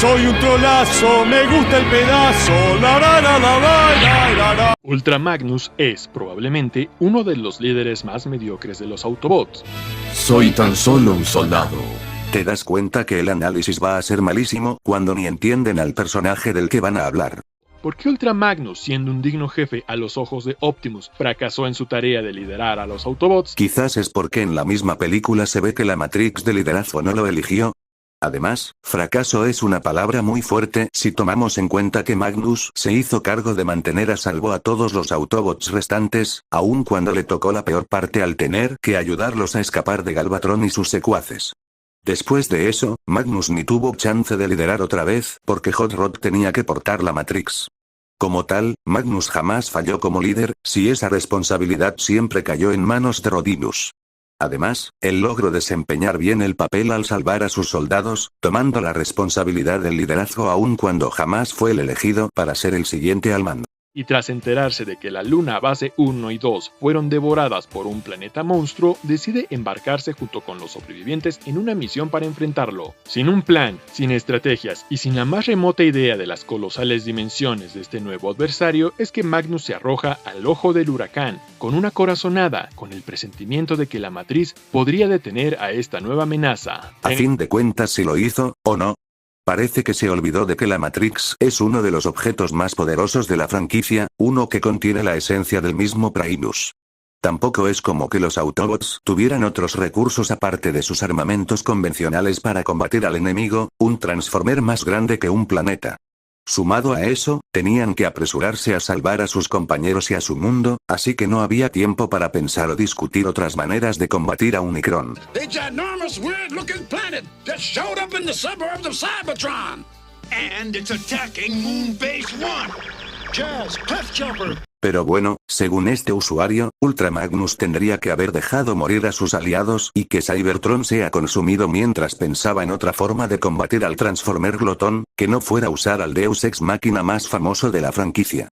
Soy un trolazo, me gusta el pedazo. La la la la la la la. Ultra Magnus es, probablemente, uno de los líderes más mediocres de los Autobots. Soy tan solo un soldado. ¿Te das cuenta que el análisis va a ser malísimo cuando ni entienden al personaje del que van a hablar? ¿Por qué Ultra Magnus, siendo un digno jefe a los ojos de Optimus, fracasó en su tarea de liderar a los Autobots? Quizás es porque en la misma película se ve que la Matrix de liderazgo no lo eligió. Además, fracaso es una palabra muy fuerte si tomamos en cuenta que Magnus se hizo cargo de mantener a salvo a todos los Autobots restantes, aun cuando le tocó la peor parte al tener que ayudarlos a escapar de Galvatron y sus secuaces. Después de eso, Magnus ni tuvo chance de liderar otra vez, porque Hot Rod tenía que portar la Matrix. Como tal, Magnus jamás falló como líder, si esa responsabilidad siempre cayó en manos de Rodimus. Además, él logró desempeñar bien el papel al salvar a sus soldados, tomando la responsabilidad del liderazgo aun cuando jamás fue el elegido para ser el siguiente al mando. Y tras enterarse de que la Luna Base 1 y 2 fueron devoradas por un planeta monstruo, decide embarcarse junto con los sobrevivientes en una misión para enfrentarlo. Sin un plan, sin estrategias y sin la más remota idea de las colosales dimensiones de este nuevo adversario, es que Magnus se arroja al ojo del huracán, con una corazonada, con el presentimiento de que la matriz podría detener a esta nueva amenaza. A fin de cuentas, si lo hizo, o no. Parece que se olvidó de que la Matrix es uno de los objetos más poderosos de la franquicia, uno que contiene la esencia del mismo Primus. Tampoco es como que los Autobots tuvieran otros recursos aparte de sus armamentos convencionales para combatir al enemigo, un Transformer más grande que un planeta. Sumado a eso, tenían que apresurarse a salvar a sus compañeros y a su mundo, así que no había tiempo para pensar o discutir otras maneras de combatir a Unicron. A ginormous, weird-looking planet just showed up in the suburbs of Cybertron. And it's attacking Moonbase 1. Jazz, Cliffjumper. Pero bueno, según este usuario, Ultra Magnus tendría que haber dejado morir a sus aliados y que Cybertron sea consumido mientras pensaba en otra forma de combatir al Transformer glotón, que no fuera usar al Deus Ex Machina más famoso de la franquicia.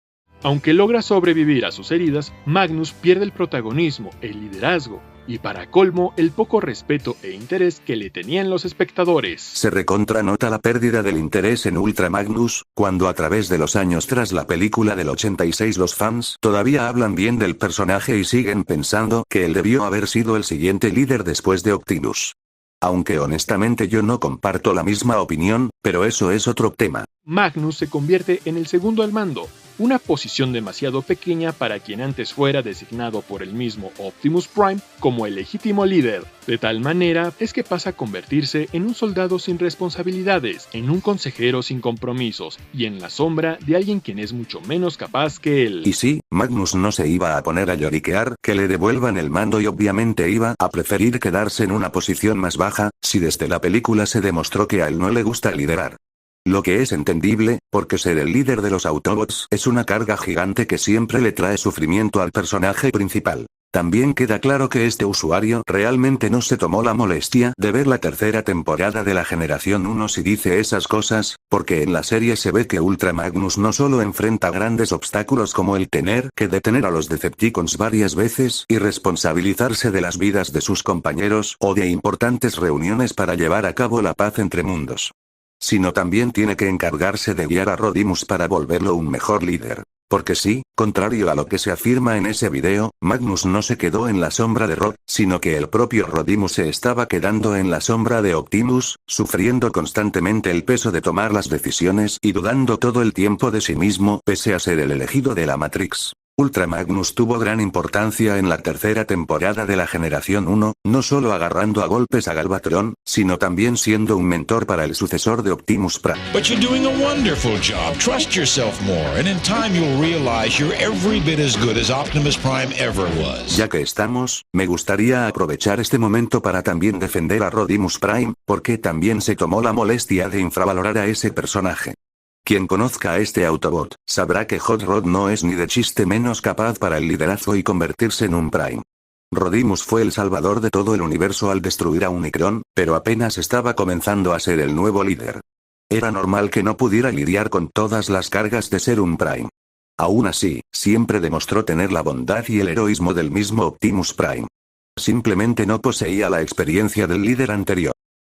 Aunque logra sobrevivir a sus heridas, Magnus pierde el protagonismo, el liderazgo, y para colmo, el poco respeto e interés que le tenían los espectadores. Se recontranota la pérdida del interés en Ultra Magnus, cuando a través de los años tras la película del 86 los fans todavía hablan bien del personaje y siguen pensando que él debió haber sido el siguiente líder después de Optimus. Aunque honestamente yo no comparto la misma opinión, pero eso es otro tema. Magnus se convierte en el segundo al mando, una posición demasiado pequeña para quien antes fuera designado por el mismo Optimus Prime como el legítimo líder. De tal manera es que pasa a convertirse en un soldado sin responsabilidades, en un consejero sin compromisos, y en la sombra de alguien quien es mucho menos capaz que él. Y sí, Magnus no se iba a poner a lloriquear que le devuelvan el mando y obviamente iba a preferir quedarse en una posición más baja, si desde la película se demostró que a él no le gusta liderar. Lo que es entendible, porque ser el líder de los Autobots es una carga gigante que siempre le trae sufrimiento al personaje principal. También queda claro que este usuario realmente no se tomó la molestia de ver la tercera temporada de la Generación 1 si dice esas cosas, porque en la serie se ve que Ultra Magnus no solo enfrenta grandes obstáculos como el tener que detener a los Decepticons varias veces y responsabilizarse de las vidas de sus compañeros o de importantes reuniones para llevar a cabo la paz entre mundos, sino también tiene que encargarse de guiar a Rodimus para volverlo un mejor líder. Porque sí, contrario a lo que se afirma en ese video, Magnus no se quedó en la sombra de Rod, sino que el propio Rodimus se estaba quedando en la sombra de Optimus, sufriendo constantemente el peso de tomar las decisiones y dudando todo el tiempo de sí mismo, pese a ser el elegido de la Matrix. Ultra Magnus tuvo gran importancia en la tercera temporada de la Generación 1, no solo agarrando a golpes a Galvatron, sino también siendo un mentor para el sucesor de Optimus Prime. But you're doing a wonderful job. Trust yourself more, and in time you'll realize you're every bit as good as Optimus Prime ever was. Ya que estamos, me gustaría aprovechar este momento para también defender a Rodimus Prime, porque también se tomó la molestia de infravalorar a ese personaje. Quien conozca a este Autobot, sabrá que Hot Rod no es ni de chiste menos capaz para el liderazgo y convertirse en un Prime. Rodimus fue el salvador de todo el universo al destruir a Unicron, pero apenas estaba comenzando a ser el nuevo líder. Era normal que no pudiera lidiar con todas las cargas de ser un Prime. Aún así, siempre demostró tener la bondad y el heroísmo del mismo Optimus Prime. Simplemente no poseía la experiencia del líder anterior.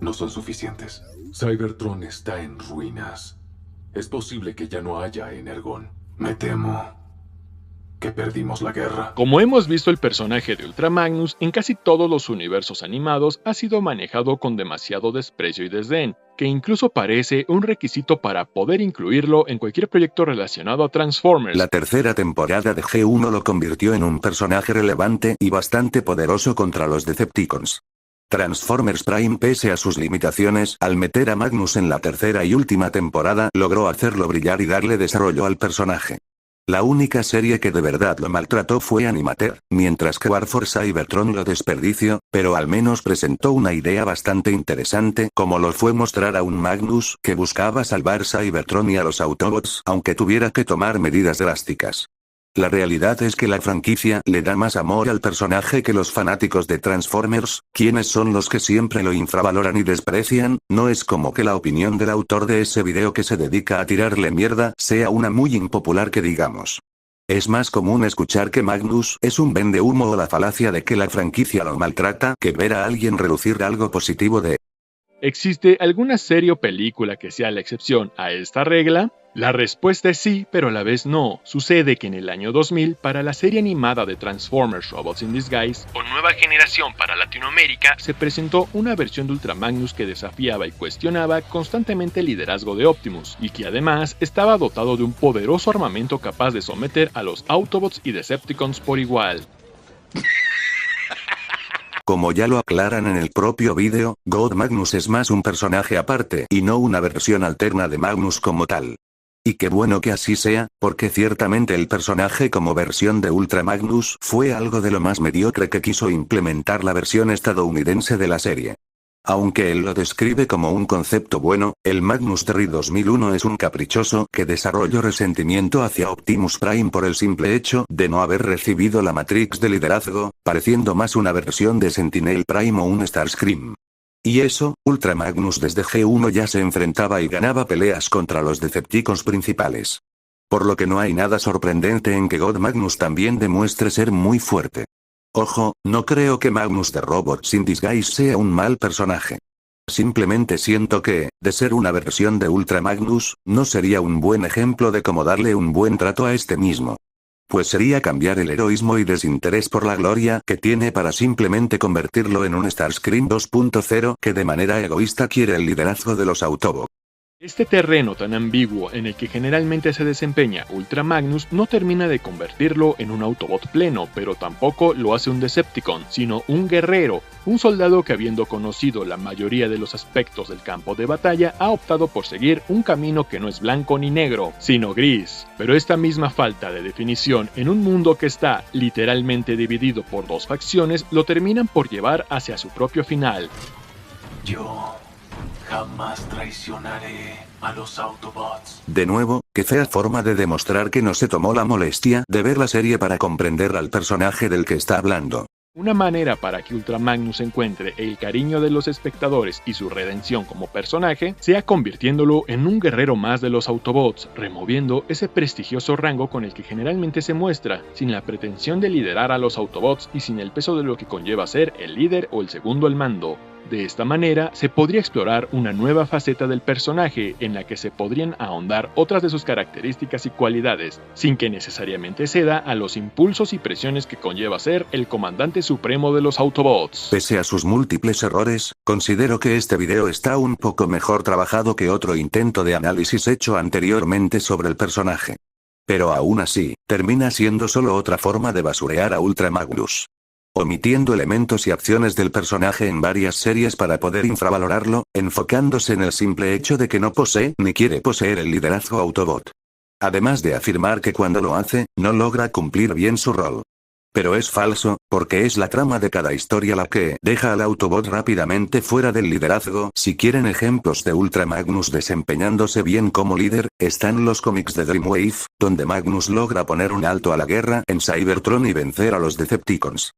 no son suficientes. Cybertron está en ruinas. Es posible que ya no haya Energon. Me temo que perdimos la guerra. Como hemos visto, el personaje de Ultra Magnus en casi todos los universos animados ha sido manejado con demasiado desprecio y desdén, que incluso parece un requisito para poder incluirlo en cualquier proyecto relacionado a Transformers. La tercera temporada de G1 lo convirtió en un personaje relevante y bastante poderoso contra los Decepticons. Transformers Prime, pese a sus limitaciones, al meter a Magnus en la tercera y última temporada, logró hacerlo brillar y darle desarrollo al personaje. La única serie que de verdad lo maltrató fue Animateur, mientras que War for Cybertron lo desperdició, pero al menos presentó una idea bastante interesante, como lo fue mostrar a un Magnus que buscaba salvar Cybertron y a los Autobots, aunque tuviera que tomar medidas drásticas. La realidad es que la franquicia le da más amor al personaje que los fanáticos de Transformers, quienes son los que siempre lo infravaloran y desprecian. No es como que la opinión del autor de ese video que se dedica a tirarle mierda sea una muy impopular que digamos. Es más común escuchar que Magnus es un vendehumo o la falacia de que la franquicia lo maltrata que ver a alguien relucir algo positivo de... ¿Existe alguna serie o película que sea la excepción a esta regla? La respuesta es sí, pero a la vez no. Sucede que en el año 2000, para la serie animada de Transformers Robots in Disguise, o Nueva Generación para Latinoamérica, se presentó una versión de Ultra Magnus que desafiaba y cuestionaba constantemente el liderazgo de Optimus, y que además estaba dotado de un poderoso armamento capaz de someter a los Autobots y Decepticons por igual. Como ya lo aclaran en el propio vídeo, God Magnus es más un personaje aparte y no una versión alterna de Magnus como tal. Y qué bueno que así sea, porque ciertamente el personaje como versión de Ultra Magnus fue algo de lo más mediocre que quiso implementar la versión estadounidense de la serie. Aunque él lo describe como un concepto bueno, el Magnus Terry 2001 es un caprichoso que desarrolló resentimiento hacia Optimus Prime por el simple hecho de no haber recibido la Matrix de liderazgo, pareciendo más una versión de Sentinel Prime o un Starscream. Y eso, Ultra Magnus desde G1 ya se enfrentaba y ganaba peleas contra los Decepticons principales. Por lo que no hay nada sorprendente en que God Magnus también demuestre ser muy fuerte. Ojo, no creo que Magnus de Robots in Disguise sea un mal personaje. Simplemente siento que, de ser una versión de Ultra Magnus, no sería un buen ejemplo de cómo darle un buen trato a este mismo. Pues sería cambiar el heroísmo y desinterés por la gloria que tiene para simplemente convertirlo en un Starscream 2.0 que de manera egoísta quiere el liderazgo de los Autobots. Este terreno tan ambiguo en el que generalmente se desempeña Ultra Magnus no termina de convertirlo en un Autobot pleno, pero tampoco lo hace un Decepticon, sino un guerrero, un soldado que habiendo conocido la mayoría de los aspectos del campo de batalla ha optado por seguir un camino que no es blanco ni negro, sino gris. Pero esta misma falta de definición en un mundo que está literalmente dividido por dos facciones lo terminan por llevar hacia su propio final. Yo jamás traicionaré a los Autobots. De nuevo, qué fea forma de demostrar que no se tomó la molestia de ver la serie para comprender al personaje del que está hablando. Una manera para que Ultra Magnus encuentre el cariño de los espectadores y su redención como personaje sea convirtiéndolo en un guerrero más de los Autobots, removiendo ese prestigioso rango con el que generalmente se muestra, sin la pretensión de liderar a los Autobots y sin el peso de lo que conlleva ser el líder o el segundo al mando. De esta manera, se podría explorar una nueva faceta del personaje en la que se podrían ahondar otras de sus características y cualidades, sin que necesariamente ceda a los impulsos y presiones que conlleva ser el comandante supremo de los Autobots. Pese a sus múltiples errores, considero que este video está un poco mejor trabajado que otro intento de análisis hecho anteriormente sobre el personaje. Pero aún así, termina siendo solo otra forma de basurear a Ultra Magnus, omitiendo elementos y acciones del personaje en varias series para poder infravalorarlo, enfocándose en el simple hecho de que no posee ni quiere poseer el liderazgo Autobot. Además de afirmar que cuando lo hace, no logra cumplir bien su rol. Pero es falso, porque es la trama de cada historia la que deja al Autobot rápidamente fuera del liderazgo. Si quieren ejemplos de Ultra Magnus desempeñándose bien como líder, están los cómics de Dreamwave, donde Magnus logra poner un alto a la guerra en Cybertron y vencer a los Decepticons.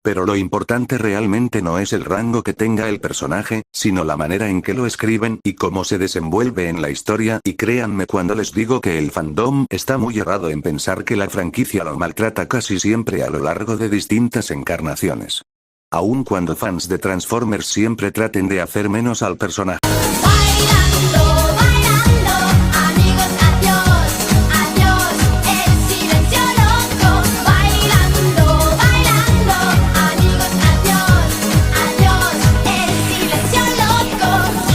Pero lo importante realmente no es el rango que tenga el personaje, sino la manera en que lo escriben y cómo se desenvuelve en la historia, y créanme cuando les digo que el fandom está muy errado en pensar que la franquicia lo maltrata casi siempre a lo largo de distintas encarnaciones. Aun cuando fans de Transformers siempre traten de hacer menos al personaje.